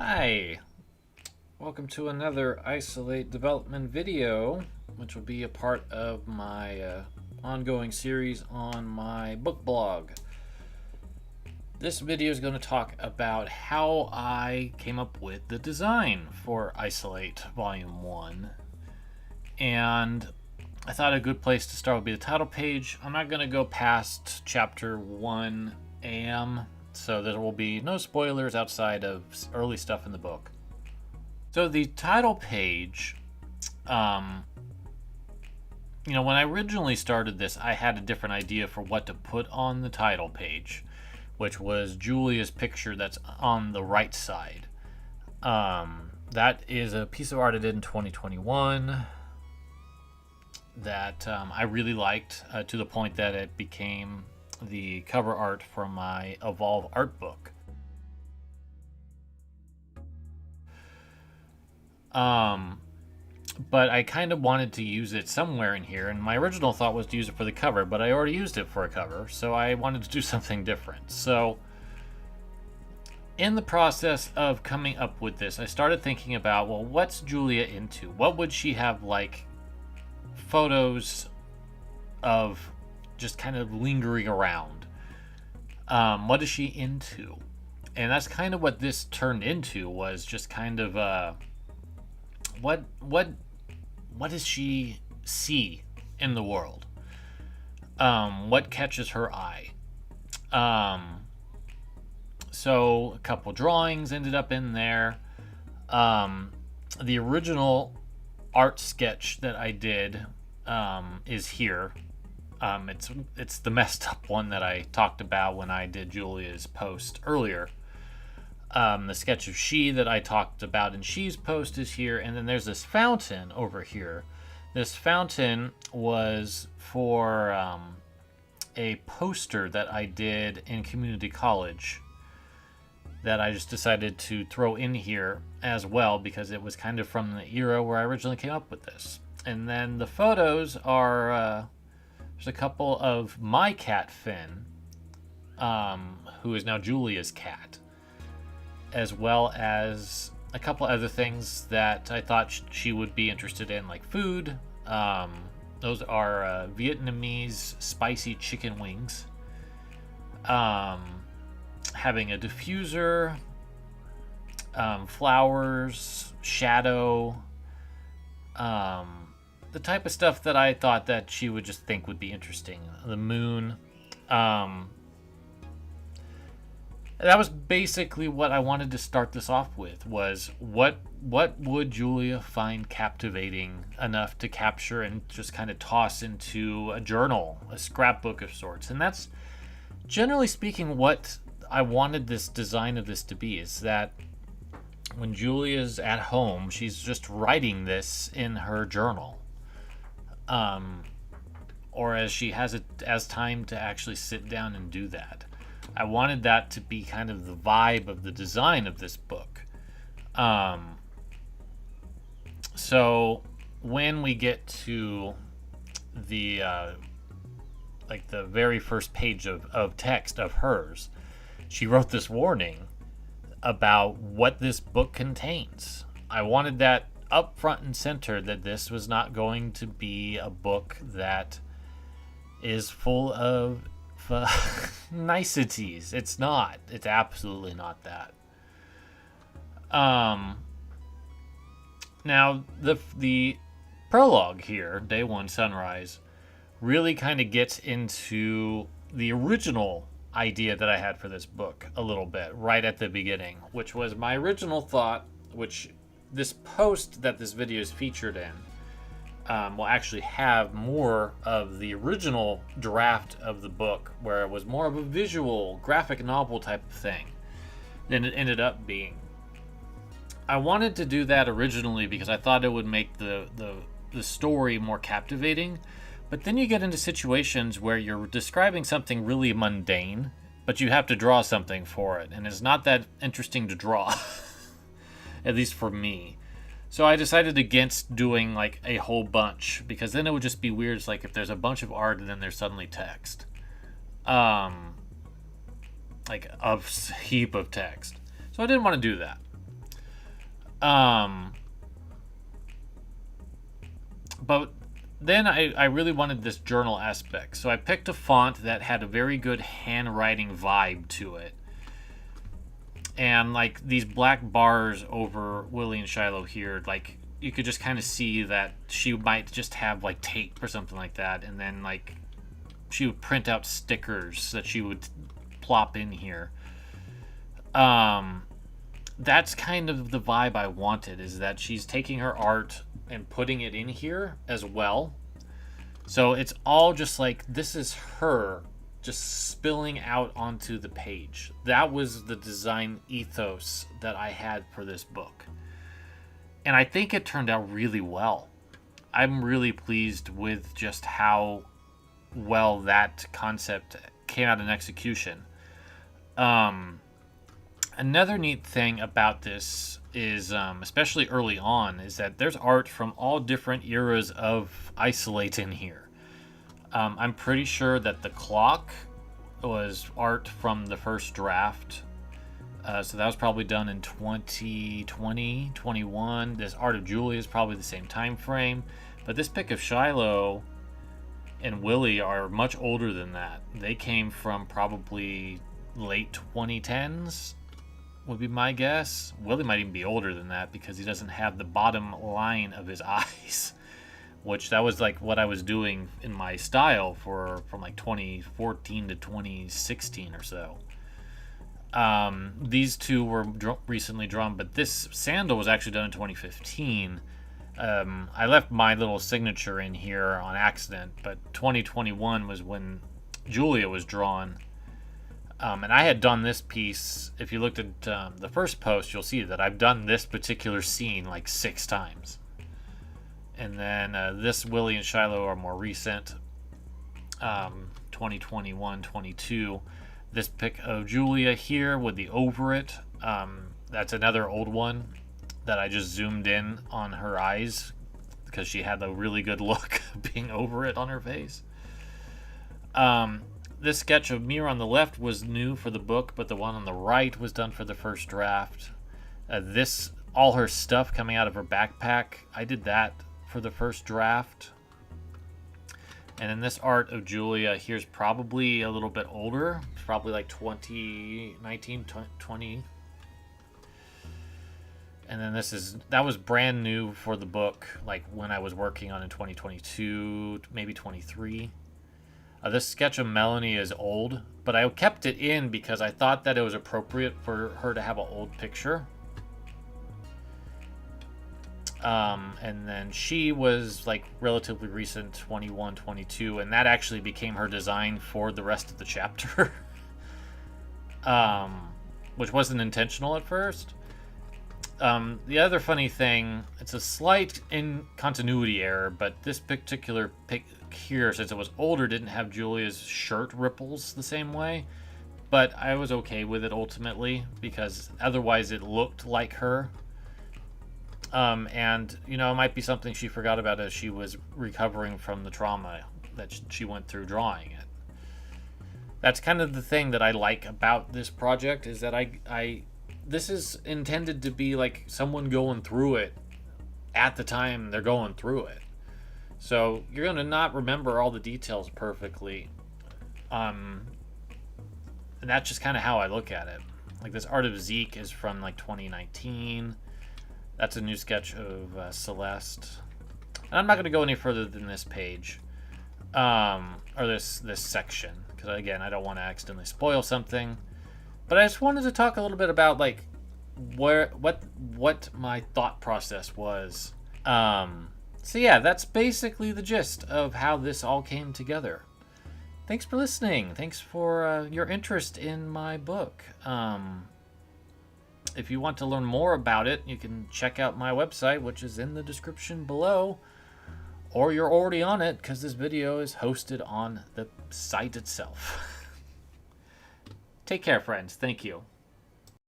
Hi, welcome to another Isolate development video, which will be a part of my ongoing series on my book blog. This video is going to talk about how I came up with the design for Isolate Volume 1. And I thought a good place to start would be the title page. I'm not going to go past chapter 1 AM, so there will be no spoilers outside of early stuff in the book. So the title page, when I originally started this, I had a different idea for what to put on the title page, which was Julia's picture that's on the right side. That is a piece of art I did in 2021 that I really liked to the point that it became the cover art for my Evolve art book. But I kind of wanted to use it somewhere in here, and my original thought was to use it for the cover, but I already used it for a cover, so I wanted to do something different. So in the process of coming up with this, I started thinking about, well, what's Julia into? What would she have like photos of just kind of lingering around? What is she into? And that's kind of what this turned into, was just kind of what does she see in the world? What catches her eye? So a couple drawings ended up in there. The original art sketch that I did is here. It's the messed up one that I talked about when I did Julia's post earlier. The sketch of She that I talked about in She's post is here, and then there's this fountain over here. This fountain was for a poster that I did in community college that I just decided to throw in here as well because it was kind of from the era where I originally came up with this. And then the photos are there's a couple of my cat Finn, who is now Julia's cat, as well as a couple other things that I thought she would be interested in, like food. Those are Vietnamese spicy chicken wings, having a diffuser, flowers, shadow, the type of stuff that I thought that she would just think would be interesting. The moon. That was basically what I wanted to start this off with, was what would Julia find captivating enough to capture and just kind of toss into a journal, a scrapbook of sorts. And that's, generally speaking, what I wanted this design of this to be, is that when Julia's at home, she's just writing this in her journal. Or as she has it as time to actually sit down and do that. I wanted that to be kind of the vibe of the design of this book. So when we get to the the very first page of text of hers, she wrote this warning about what this book contains. I wanted that up front and center, that this was not going to be a book that is full of niceties. It's not. It's absolutely not that. Now the prologue here, Day One Sunrise, really kind of gets into the original idea that I had for this book a little bit right at the beginning, which was my original thought, which this post that this video is featured in will actually have more of the original draft of the book, where it was more of a visual graphic novel type of thing than it ended up being. I wanted to do that originally because I thought it would make the story more captivating, but then you get into situations where you're describing something really mundane, but you have to draw something for it, and it's not that interesting to draw, at least for me. So I decided against doing like a whole bunch, because then it would just be weird. It's like if there's a bunch of art and then there's suddenly text. Like a heap of text. So I didn't want to do that. Um, but then I really wanted this journal aspect, so I picked a font that had a very good handwriting vibe to it. And like these black bars over Willie and Shiloh here, like you could just kind of see that she might just have like tape or something like that, and then like she would print out stickers that she would plop in here. That's kind of the vibe I wanted, is that she's taking her art and putting it in here as well. So it's all just like, this is her just spilling out onto the page. That was the design ethos that I had for this book. And I think it turned out really well. I'm really pleased with just how well that concept came out in execution. Another neat thing about this is, especially early on, is that there's art from all different eras of Isolate in here. I'm pretty sure that the clock was art from the first draft. So that was probably done in 2020, 21. This Art of Julia is probably the same time frame. But this pick of Shiloh and Willie are much older than that. They came from probably late 2010s, would be my guess. Willie might even be older than that because he doesn't have the bottom line of his eyes, which that was like what I was doing in my style from like 2014 to 2016 or so. These two were recently drawn, but this sandal was actually done in 2015. I left my little signature in here on accident, but 2021 was when Julia was drawn. And I had done this piece. If you looked at the first post, you'll see that I've done this particular scene like 6 times. And then this Willie and Shiloh are more recent, 2021, 22. This pic of Julia here with the over it, that's another old one that I just zoomed in on her eyes because she had a really good look being over it on her face. This sketch of Mira on the left was new for the book, but the one on the right was done for the first draft. All her stuff coming out of her backpack, I did that for the first draft. And then this art of Julia here's probably a little bit older. It's probably like 2019, 20. And then that was brand new for the book, like when I was working on in 2022, maybe 23. This sketch of Melanie is old, but I kept it in because I thought that it was appropriate for her to have an old picture. And then she was like relatively recent, 21, 22, and that actually became her design for the rest of the chapter. Which wasn't intentional at first. The other funny thing, it's a slight continuity error, but this particular pic here, since it was older, didn't have Julia's shirt ripples the same way. But I was okay with it ultimately, because otherwise it looked like her. And, it might be something she forgot about as she was recovering from the trauma that she went through drawing it. That's kind of the thing that I like about this project, is that this is intended to be like someone going through it at the time they're going through it. So you're going to not remember all the details perfectly. And that's just kind of how I look at it. Like this Art of Zeke is from like 2019. That's a new sketch of Celeste. And I'm not going to go any further than this page. Or this section. Because again, I don't want to accidentally spoil something. But I just wanted to talk a little bit about like what my thought process was. So yeah, that's basically the gist of how this all came together. Thanks for listening. Thanks for your interest in my book. If you want to learn more about it, you can check out my website, which is in the description below. Or you're already on it, because this video is hosted on the site itself. Take care, friends. Thank you.